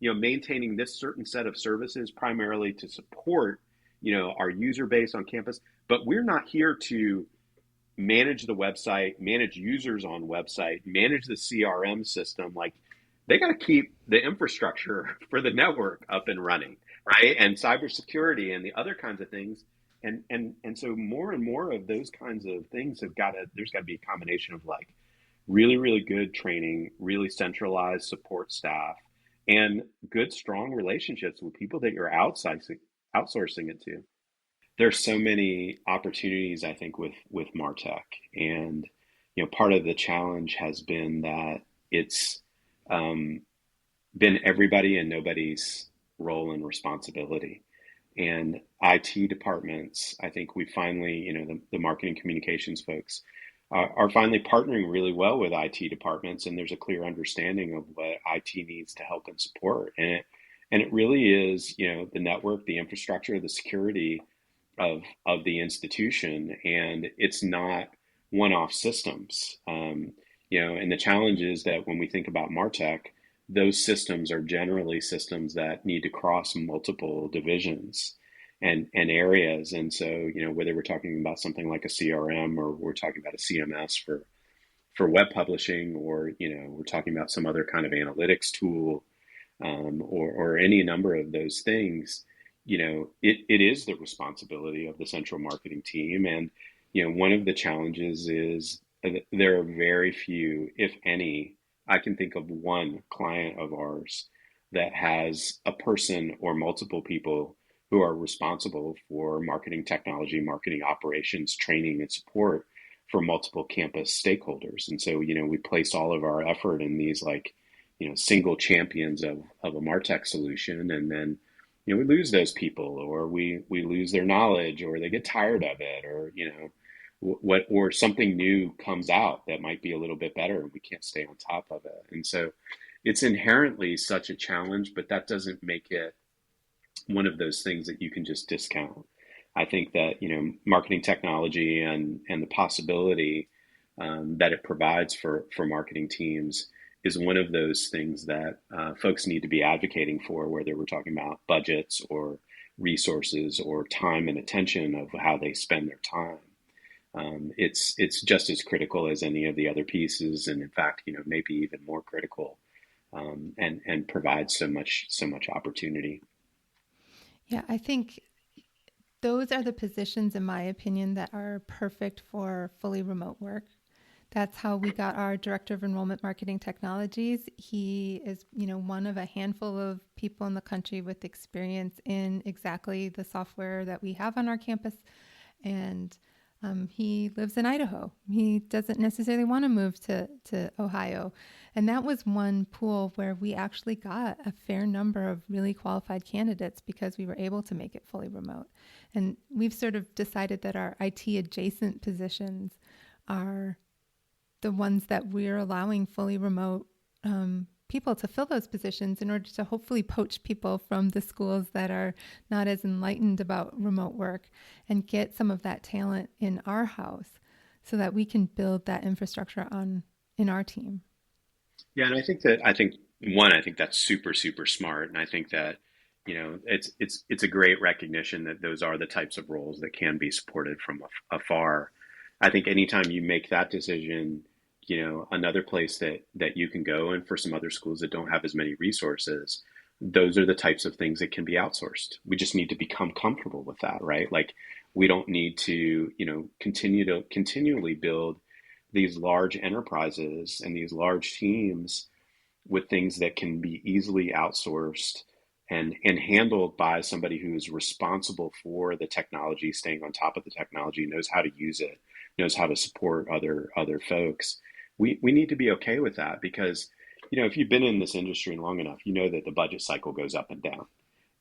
Speaker 2: maintaining this certain set of services primarily to support, our user base on campus, but we're not here to manage the website, manage users on website, manage the CRM system. Like they got to keep the infrastructure for the network up and running, right? And cybersecurity and the other kinds of things. And so more and more of those kinds of things there's got to be a combination of like really, really good training, really centralized support staff, and good, strong relationships with people that you're outsourcing it to. There's so many opportunities, I think, with Martech, and part of the challenge has been that it's um, been everybody and nobody's role and responsibility. And IT departments, I think we finally, the marketing communications folks are finally partnering really well with IT departments, and there's a clear understanding of what IT needs to help and support. And it really is, the network, the infrastructure, the security of the institution, and it's not one-off systems. And the challenge is that when we think about Martech, those systems are generally systems that need to cross multiple divisions and areas. And so, whether we're talking about something like a CRM or we're talking about a CMS for web publishing, or, we're talking about some other kind of analytics tool, or any number of those things, it is the responsibility of the central marketing team. And, one of the challenges is there are very few, if any. I can think of one client of ours that has a person or multiple people who are responsible for marketing technology, marketing operations, training, and support for multiple campus stakeholders. And so, we place all of our effort in these like, single champions of a MarTech solution, and then we lose those people, or we lose their knowledge, or they get tired of it, or or something new comes out that might be a little bit better and we can't stay on top of it. And so it's inherently such a challenge, but that doesn't make it one of those things that you can just discount. I think that marketing technology and the possibility that it provides for marketing teams is one of those things that folks need to be advocating for, whether we're talking about budgets or resources or time and attention of how they spend their time. It's just as critical as any of the other pieces, and in fact, maybe even more critical, and provides so much opportunity.
Speaker 1: Yeah, I think those are the positions, in my opinion, that are perfect for fully remote work. That's how we got our director of enrollment marketing technologies. He is, one of a handful of people in the country with experience in exactly the software that we have on our campus. And he lives in Idaho. He doesn't necessarily want to move to Ohio. And that was one pool where we actually got a fair number of really qualified candidates because we were able to make it fully remote. And we've sort of decided that our IT adjacent positions are the ones that we're allowing fully remote people to fill those positions in order to hopefully poach people from the schools that are not as enlightened about remote work and get some of that talent in our house so that we can build that infrastructure in our team.
Speaker 2: Yeah, and I think that's super, super smart. And I think that, it's a great recognition that those are the types of roles that can be supported from afar. I think anytime you make that decision, another place that you can go, and for some other schools that don't have as many resources, those are the types of things that can be outsourced. We just need to become comfortable with that, right? Like we don't need to, continually build these large enterprises and these large teams with things that can be easily outsourced and handled by somebody who is responsible for the technology, staying on top of the technology, knows how to use it, knows how to support other folks. We need to be okay with that because, if you've been in this industry long enough, you know that the budget cycle goes up and down.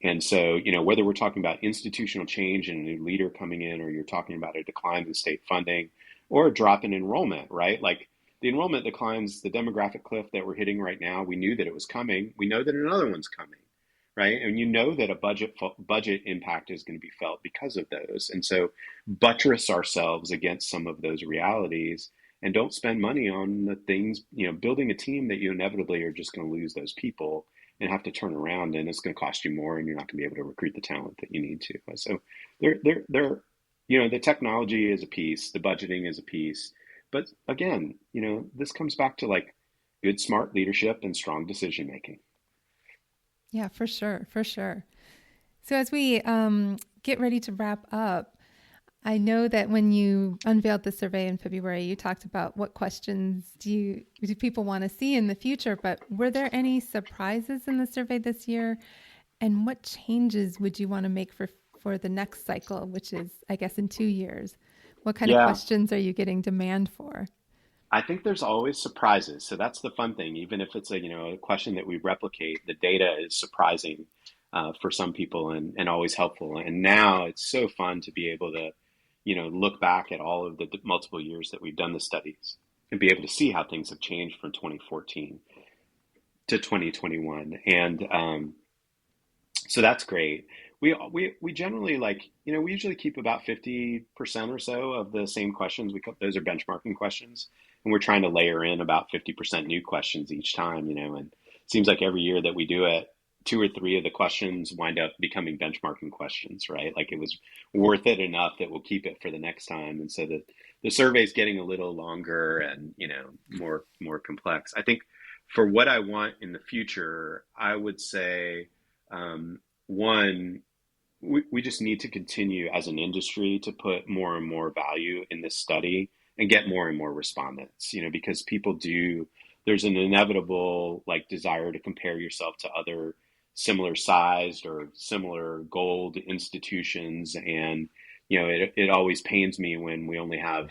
Speaker 2: And so, whether we're talking about institutional change and a new leader coming in, or you're talking about a decline in state funding or a drop in enrollment, right? Like the enrollment declines, the demographic cliff that we're hitting right now, we knew that it was coming. We know that another one's coming, right? And that a budget impact is going to be felt because of those. And so buttress ourselves against some of those realities and don't spend money on the things, building a team that you inevitably are just going to lose those people and have to turn around, and it's going to cost you more, and you're not going to be able to recruit the talent that you need to. So the technology is a piece, the budgeting is a piece, but again, this comes back to like good, smart leadership and strong decision making.
Speaker 1: Yeah, for sure, for sure. So as we get ready to wrap up, I know that when you unveiled the survey in February, you talked about what questions do people want to see in the future, but were there any surprises in the survey this year? And what changes would you want to make for the next cycle, which is, I guess, in 2 years? What kind of
Speaker 2: Yeah,
Speaker 1: questions are you getting demand for?
Speaker 2: I think there's always surprises. So that's the fun thing. Even if it's a question that we replicate, the data is surprising for some people and always helpful. And now it's so fun to be able to look back at all of the multiple years that we've done the studies and be able to see how things have changed from 2014 to 2021. And so that's great. We generally we usually keep about 50% or so of the same questions. Those are benchmarking questions, and we're trying to layer in about 50% new questions each time, and it seems like every year that we do it, two or three of the questions wind up becoming benchmarking questions, right? Like it was worth it enough that we'll keep it for the next time. And so the survey is getting a little longer and, more complex. I think for what I want in the future, I would say, one, we just need to continue as an industry to put more and more value in this study and get more and more respondents, because there's an inevitable desire to compare yourself to other similar sized or similar goaled institutions. And, it always pains me when we only have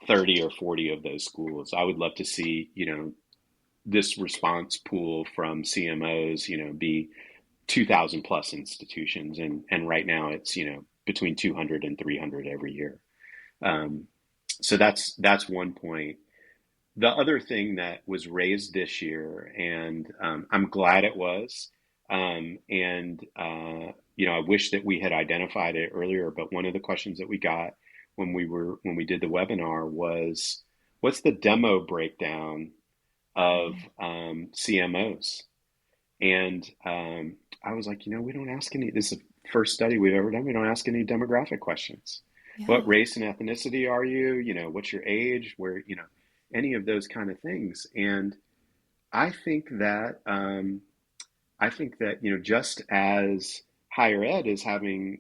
Speaker 2: 30 or 40 of those schools. I would love to see, this response pool from CMOs, be 2,000 plus institutions. And right now it's, between 200 and 300 every year. So that's one point. The other thing that was raised this year, and I'm glad it was, I wish that we had identified it earlier, but one of the questions that we got when we did the webinar was, what's the demo breakdown of CMOs? And I was like, we don't ask any, this is the first study we've ever done, we don't ask any demographic questions.
Speaker 1: Yeah.
Speaker 2: What race and ethnicity are you? What's your age? Where, any of those kind of things. And I think that, just as higher ed is having,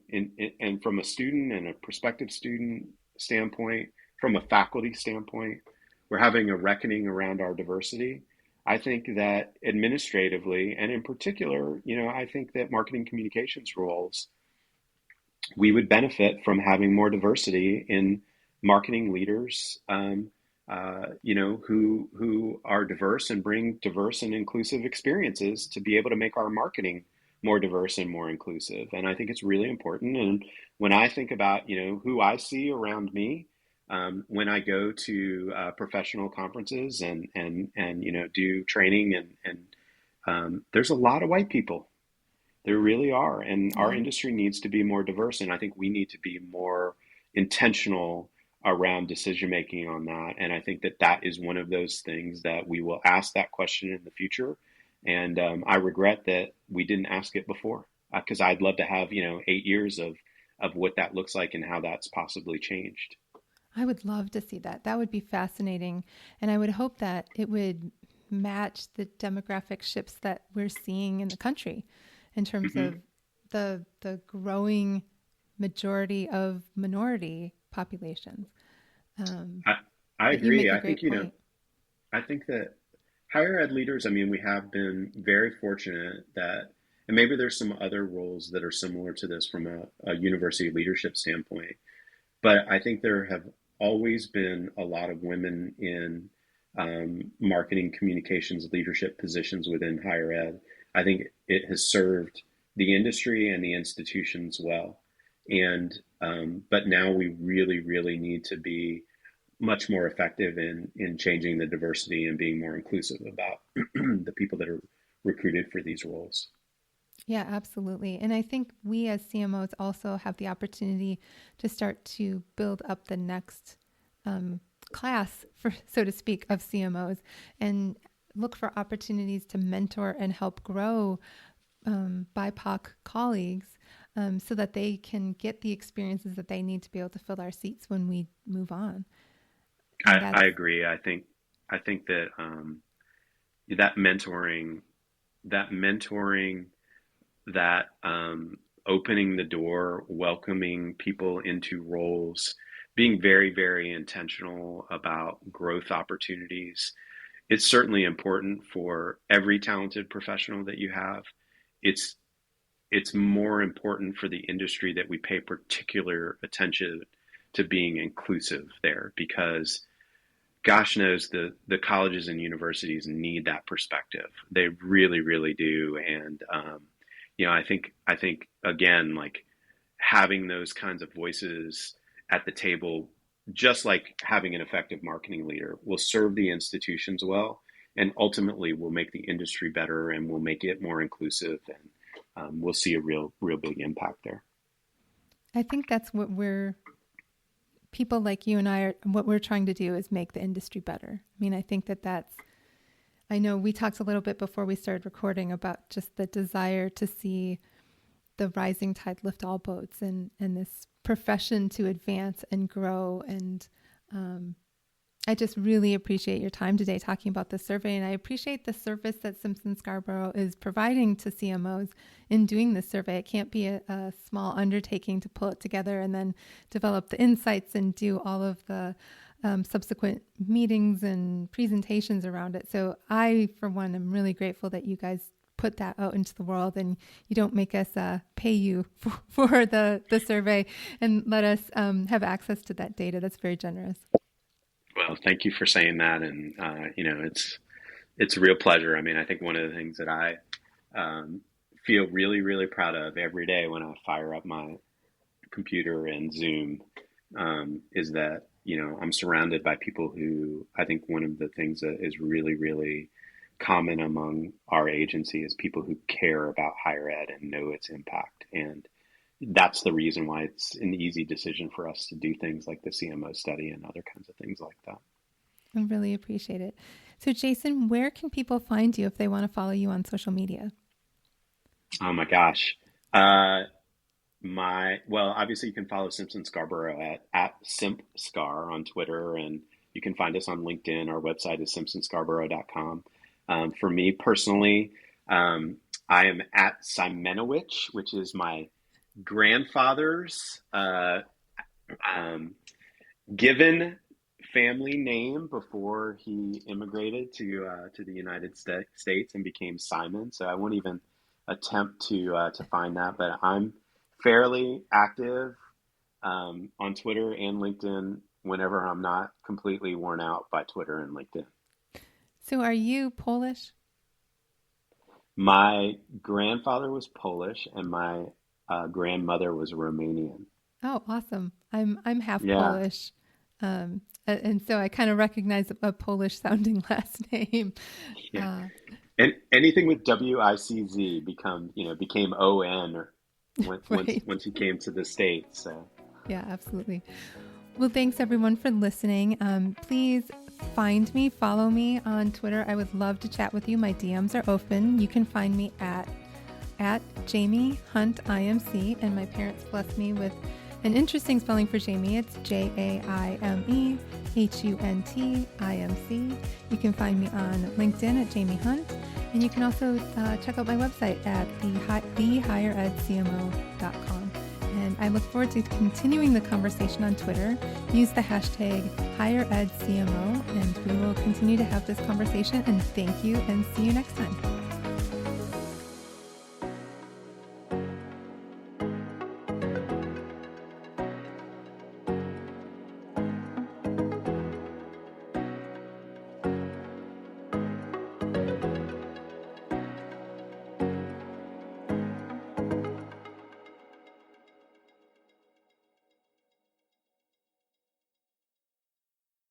Speaker 2: and from a student and a prospective student standpoint, from a faculty standpoint, we're having a reckoning around our diversity. I think that administratively, and in particular, I think that marketing communications roles, we would benefit from having more diversity in marketing leaders, who are diverse and bring diverse and inclusive experiences to be able to make our marketing more diverse and more inclusive. And I think it's really important. And when I think about, who I see around me, when I go to professional conferences and do training and there's a lot of white people. There really are. And our
Speaker 1: Yeah.
Speaker 2: industry needs to be more diverse. And I think we need to be more intentional around decision making on that. And I think that is one of those things that we will ask that question in the future. And I regret that we didn't ask it before, because I'd love to have 8 years of what that looks like and how that's possibly changed.
Speaker 1: I would love to see that. That would be fascinating. And I would hope that it would match the demographic shifts that we're seeing in the country in terms
Speaker 2: Hmm.
Speaker 1: of the growing majority of minority populations. Um,
Speaker 2: I, I
Speaker 1: but you
Speaker 2: agree.
Speaker 1: make a
Speaker 2: I think,
Speaker 1: great point.
Speaker 2: I think that higher ed leaders, I mean, we have been very fortunate that, And maybe there's some other roles that are similar to this from a university leadership standpoint. But I think there have always been a lot of women in marketing, communications, leadership positions within higher ed. I think it has served the industry and the institutions well. And but now we really, really need to be much more effective in changing the diversity and being more inclusive about the people that are recruited for these roles.
Speaker 1: Yeah, absolutely. And I think we as CMOs also have the opportunity to start to build up the next class, for so to speak, of CMOs and look for opportunities to mentor and help grow BIPOC colleagues so that they can get the experiences that they need to be able to fill our seats when we move on.
Speaker 2: I agree. I think that that mentoring, that opening the door, welcoming people into roles, being very, very intentional about growth opportunities. It's certainly important for every talented professional that you have. It's more important for the industry that we pay particular attention to being inclusive there, because gosh knows the colleges and universities need that perspective. They really, really do. And I think again, like having those kinds of voices at the table, just like having an effective marketing leader, will serve the institutions well, and ultimately will make the industry better and will make it more inclusive, and we'll see a real big impact there.
Speaker 1: I think that's what people like you and I what we're trying to do is make the industry better. I mean, I think I know we talked a little bit before we started recording about just the desire to see the rising tide lift all boats and this profession to advance and grow. And I just really appreciate your time today talking about the survey. And I appreciate the service that Simpson Scarborough is providing to CMOs in doing this survey. It can't be a small undertaking to pull it together and then develop the insights and do all of the subsequent meetings and presentations around it. So I, for one, am really grateful that you guys put that out into the world and you don't make us pay you for the survey and let us have access to that data. That's very generous.
Speaker 2: Well, thank you for saying that. And, it's a real pleasure. I mean, I think one of the things that I feel really, really proud of every day when I fire up my computer and Zoom is that, I'm surrounded by people who, I think one of the things that is really, really common among our agency is people who care about higher ed and know its impact. And that's the reason why it's an easy decision for us to do things like the CMO study and other kinds of things like that.
Speaker 1: I really appreciate it. So Jason, where can people find you if they want to follow you on social media?
Speaker 2: Oh my gosh. Obviously you can follow Simpson Scarborough at SimpScar on Twitter, and you can find us on LinkedIn. Our website is simpsonscarborough.com. For me personally, I am at Simenowicz, which is my grandfather's given family name before he immigrated to the United States and became Simon. So I won't even attempt to find that, but I'm fairly active on Twitter and LinkedIn whenever I'm not completely worn out by Twitter and LinkedIn.
Speaker 1: So are you Polish?
Speaker 2: My grandfather was Polish and my grandmother was Romanian.
Speaker 1: Oh, awesome. I'm half Polish. And so I kind of recognize a Polish sounding last name.
Speaker 2: Yeah. And anything with WICZ became ON or once he came to the States. So.
Speaker 1: Yeah, absolutely. Well, thanks everyone for listening. Please find me, follow me on Twitter. I would love to chat with you. My DMs are open. You can find me at Jaime Hunt IMC, and my parents blessed me with an interesting spelling for Jaime. It's JaimeHunt IMC. You can find me on LinkedIn at Jaime Hunt, and you can also check out my website at thehigheredcmo.com. And I look forward to continuing the conversation on Twitter. Use the hashtag HigherEdCMO, and we will continue to have this conversation. And thank you, and see you next time.